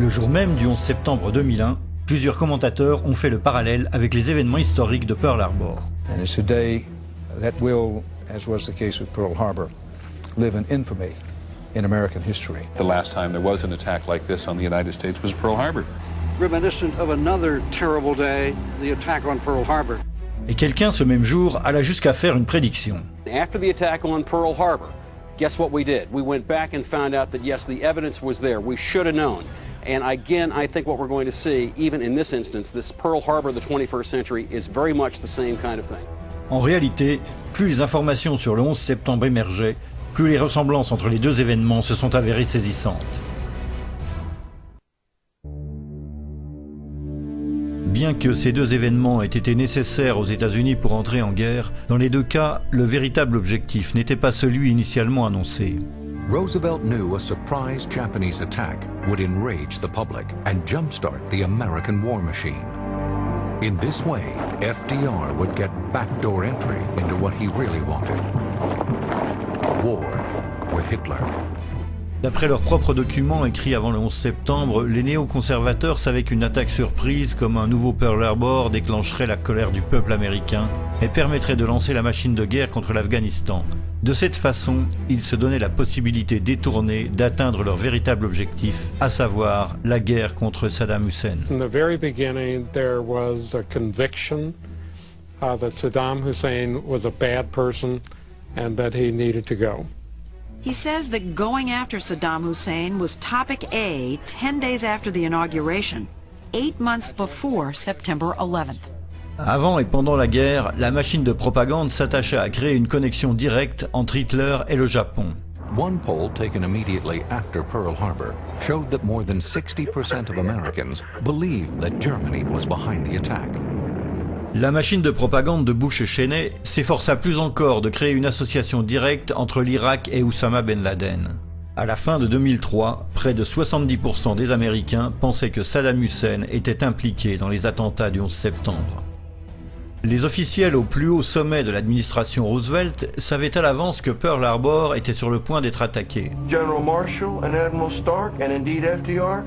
Le jour même du 11 septembre 2001, plusieurs commentateurs ont fait le parallèle avec les événements historiques de Pearl Harbor. And it's a day that will, as was the case with Pearl Harbor, live in infamy in American history. The last time there was an attack like this on the United States was Pearl Harbor. Reminiscent of another terrible day, the attack on Pearl Harbor. Et quelqu'un ce même jour alla jusqu'à faire une prédiction. After the attack on Pearl Harbor, guess what we did? We went back and found out that yes, the evidence was there. We should have known. And again, I think what we're going to see, even in this instance, this Pearl Harbor of the 21st century is very much the same kind of thing. En réalité, plus les informations sur le 11 septembre émergeaient, plus les ressemblances entre les deux événements se sont avérées saisissantes. Bien que ces deux événements aient été nécessaires aux États-Unis pour entrer en guerre, dans les deux cas, le véritable objectif n'était pas celui initialement annoncé. Roosevelt knew a surprise Japanese attack would enrage the public and jumpstart the American war machine. In this way, FDR would get backdoor entry into what he really wanted: war with Hitler. D'après leurs propres documents écrits avant le 11 septembre, les néoconservateurs savaient qu'une attaque surprise comme un nouveau Pearl Harbor déclencherait la colère du peuple américain et permettrait de lancer la machine de guerre contre l'Afghanistan. De cette façon, ils se donnaient la possibilité détournée d'atteindre leur véritable objectif, à savoir la guerre contre Saddam Hussein. From the very beginning, there was a conviction that Saddam Hussein was a bad person and that he needed to go. He says that going after Saddam Hussein was topic A 10 days after the inauguration, 8 months before September 11th. Avant et pendant la guerre, la machine de propagande s'attacha à créer une connexion directe entre Hitler et le Japon. One poll taken immediately after Pearl Harbor showed that more than 60% of Americans believed that Germany was behind the attack. La machine de propagande de Bush et Cheney s'efforça plus encore de créer une association directe entre l'Irak et Oussama Ben Laden. À la fin de 2003, près de 70% des Américains pensaient que Saddam Hussein était impliqué dans les attentats du 11 septembre. Les officiels au plus haut sommet de l'administration Roosevelt savaient à l'avance que Pearl Harbor était sur le point d'être attaqué. General Marshall and Admiral Stark and indeed FDR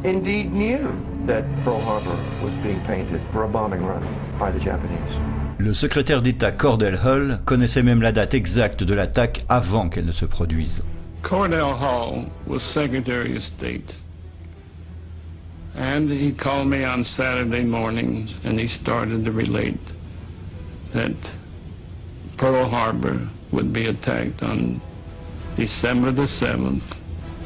indeed knew that Pearl Harbor was being painted for a bombing run by the Japanese. Le secrétaire d'État Cordell Hull connaissait même la date exacte de l'attaque avant qu'elle ne se produise. Cordell Hull was Secretary of State, and he called me on Saturday morning and he started to relate that Pearl Harbor would be attacked on December the 7th.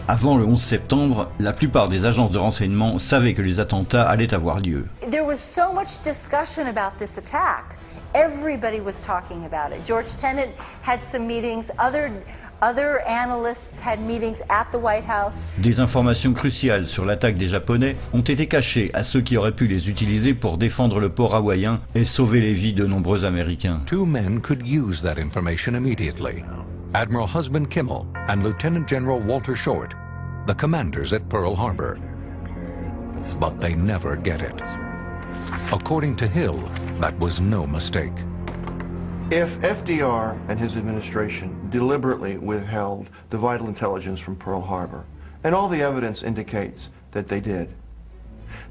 Avant le 11 septembre, la plupart des agences de renseignement savaient que les attentats allaient avoir lieu. There was so much discussion about this attack. Everybody was talking about it. George Tenet had some meetings, other analysts had meetings at the White House. Des informations cruciales sur l'attaque des Japonais ont été cachées à ceux qui auraient pu les utiliser pour défendre le port hawaïen et sauver les vies de nombreux Américains. Two men could use that information immediately: Admiral Husband Kimmel and Lieutenant General Walter Short, the commanders at Pearl Harbor. But they never get it. According to Hill, that was no mistake. If FDR and his administration deliberately withheld the vital intelligence from Pearl Harbor, and all the evidence indicates that they did,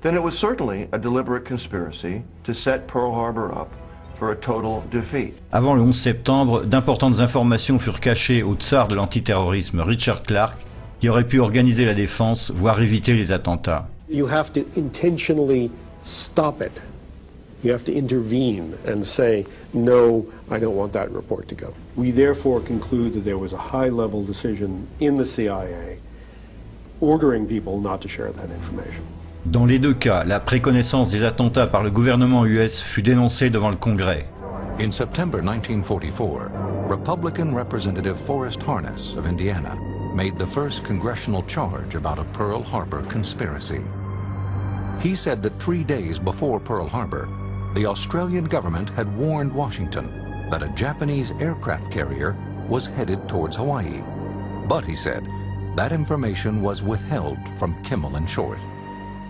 then it was certainly a deliberate conspiracy to set Pearl Harbor up for a total defeat. Avant le 11 septembre, d'importantes informations furent cachées au tsar de l'antiterrorisme Richard Clark, qui aurait pu organiser la défense, voire éviter les attentats. You have to intentionally stop it. You have to intervene and say, no, I don't want that report to go. We therefore conclude that there was a high-level decision in the CIA ordering people not to share that information. Dans les deux cas, la préconnaissance des attentats par le gouvernement US fut dénoncée devant le Congrès. In September 1944, Republican Representative Forrest Harness of Indiana made the first congressional charge about a Pearl Harbor conspiracy. He said that 3 days before Pearl Harbor, the Australian government had warned Washington that a Japanese aircraft carrier was headed towards Hawaii. But, he said, that information was withheld from Kimmel and Short.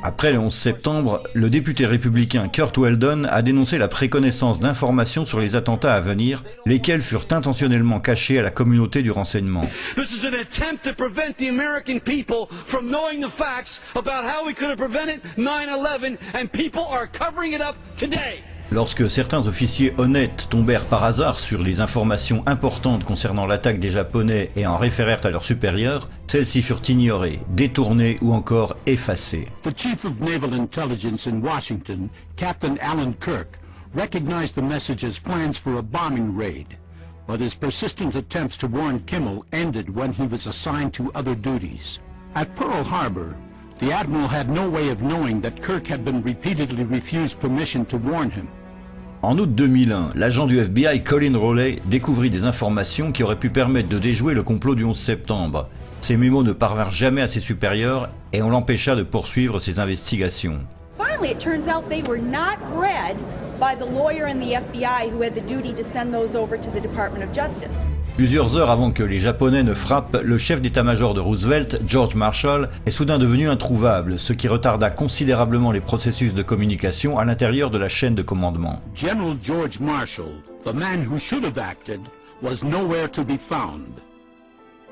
Après le 11 septembre, le député républicain Curt Weldon a dénoncé la préconnaissance d'informations sur les attentats à venir, lesquels furent intentionnellement cachés à la communauté du renseignement. This is an attempt to prevent the American people from knowing the facts about how we could have prevented 9/11, and people are covering it up today. Lorsque certains officiers honnêtes tombèrent par hasard sur les informations importantes concernant l'attaque des Japonais et en référèrent à leurs supérieurs, celles-ci furent ignorées, détournées ou encore effacées. The Chief of Naval Intelligence in Washington, Captain Alan Kirk, recognized the message as plans for a bombing raid, but his persistent attempts to warn Kimmel ended when he was assigned to other duties. At Pearl Harbor, the Admiral had no way of knowing that Kirk had been repeatedly refused permission to warn him. En août 2001, l'agent du FBI Colin Rowley découvrit des informations qui auraient pu permettre de déjouer le complot du 11 septembre. Ces mémos ne parvinrent jamais à ses supérieurs et on l'empêcha de poursuivre ses investigations. Finally, it turns out they were not read by the lawyer in the FBI who had the duty to send those over to the Department of Justice. Plusieurs heures avant que les Japonais ne frappent, le chef d'état-major de Roosevelt, George Marshall, est soudain devenu introuvable, ce qui retarda considérablement les processus de communication à l'intérieur de la chaîne de commandement. General George Marshall, the man who should have acted, was nowhere to be found.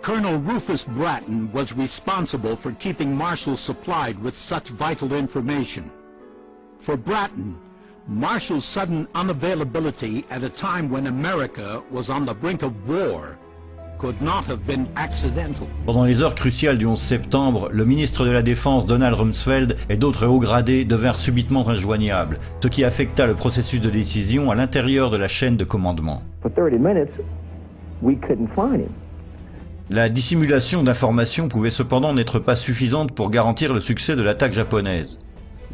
Colonel Rufus Bratton was responsible for keeping Marshall supplied with such vital information. For Bratton, Marshall's sudden unavailability at a time when America was on the brink of war could not have been accidental. Pendant les heures cruciales du 11 septembre, le ministre de la Défense Donald Rumsfeld et d'autres hauts gradés devinrent subitement injoignables, ce qui affecta le processus de décision à l'intérieur de la chaîne de commandement. For 30 minutes, we couldn't find him. La dissimulation d'informations pouvait cependant n'être pas suffisante pour garantir le succès de l'attaque japonaise.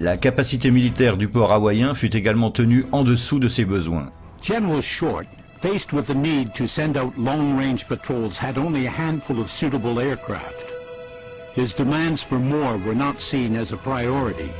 La capacité militaire du port hawaïen fut également tenue en dessous de ses besoins. General Short, faced with the need to send out long-range patrols, had only a handful of suitable aircraft. His demands for more were not seen as a priority.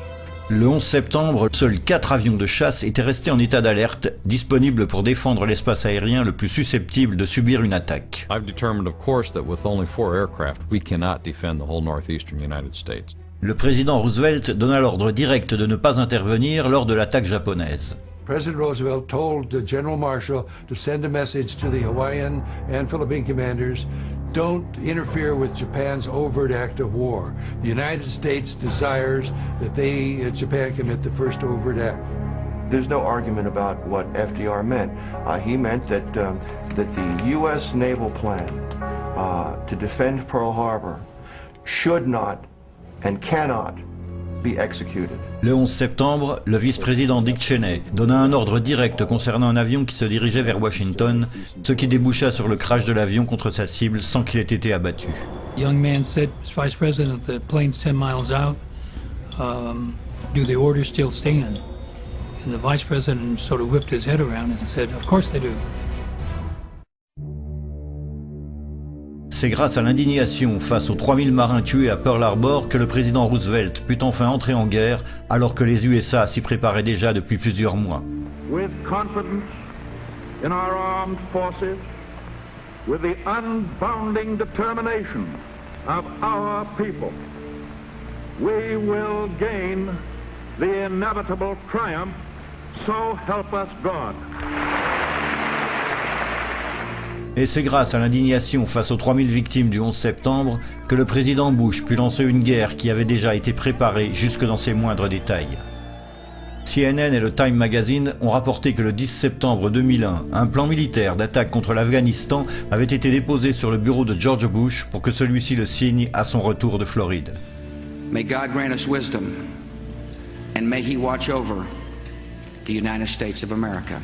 Le 11 septembre, seuls 4 avions de chasse étaient restés en état d'alerte, disponibles pour défendre l'espace aérien le plus susceptible de subir une attaque. I've determined, of course, that with only 4 aircraft, we cannot defend the whole northeastern United States. Le président Roosevelt donna l'ordre direct de ne pas intervenir lors de l'attaque japonaise. President Roosevelt told General Marshall to send a message to the Hawaiian and Philippine commanders, don't interfere with Japan's overt act of war. The United States desires that Japan commit the first overt act. There's no argument about what FDR meant. He meant that the U.S. naval plan to defend Pearl Harbor should not and cannot be executed. Le 11 septembre, le vice-président Dick Cheney donna un ordre direct concernant un avion qui se dirigeait vers Washington, ce qui déboucha sur le crash de l'avion contre sa cible sans qu'il ait été abattu. The young man said, Vice President, the plane's 10 miles out. Do the orders still stand? And the Vice President sort of whipped his head around and said, of course they do. C'est grâce à l'indignation face aux 3000 marins tués à Pearl Harbor que le président Roosevelt put enfin entrer en guerre alors que les USA s'y préparaient déjà depuis plusieurs mois. With confidence in our armed forces, with the unbounding determination of our people, we will gain the inevitable triumph, so help us God. Et c'est grâce à l'indignation face aux 3000 victimes du 11 septembre que le président Bush put lancer une guerre qui avait déjà été préparée jusque dans ses moindres détails. CNN et le Time Magazine ont rapporté que le 10 septembre 2001, un plan militaire d'attaque contre l'Afghanistan avait été déposé sur le bureau de George Bush pour que celui-ci le signe à son retour de Floride. May God grant us wisdom and may He watch over the United States of America.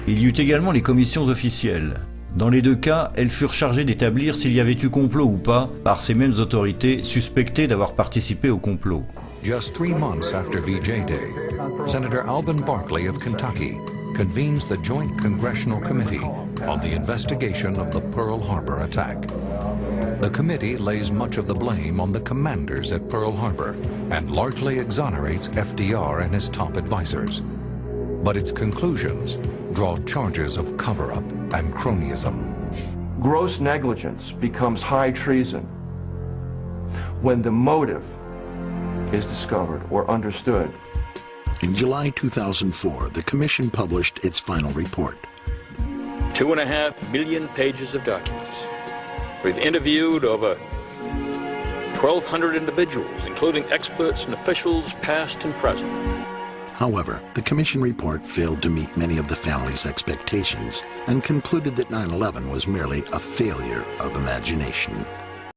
Il y eut également les commissions officielles. Dans les deux cas, elles furent chargées d'établir s'il y avait eu complot ou pas par ces mêmes autorités suspectées d'avoir participé au complot. Just 3 months after VJ Day, Senator Alban Barkley of Kentucky convenes the Joint Congressional Committee on the investigation of the Pearl Harbor attack. The committee lays much of the blame on the commanders at Pearl Harbor and largely exonerates FDR and his top advisors. But its conclusions draw charges of cover-up and cronyism. Gross negligence becomes high treason when the motive is discovered or understood. In July 2004, the Commission published its final report. 2.5 million pages of documents. We've interviewed over 1,200 individuals, including experts and officials past and present. However, the Commission report failed to meet many of the family's expectations and concluded that 9/11 was merely a failure of imagination.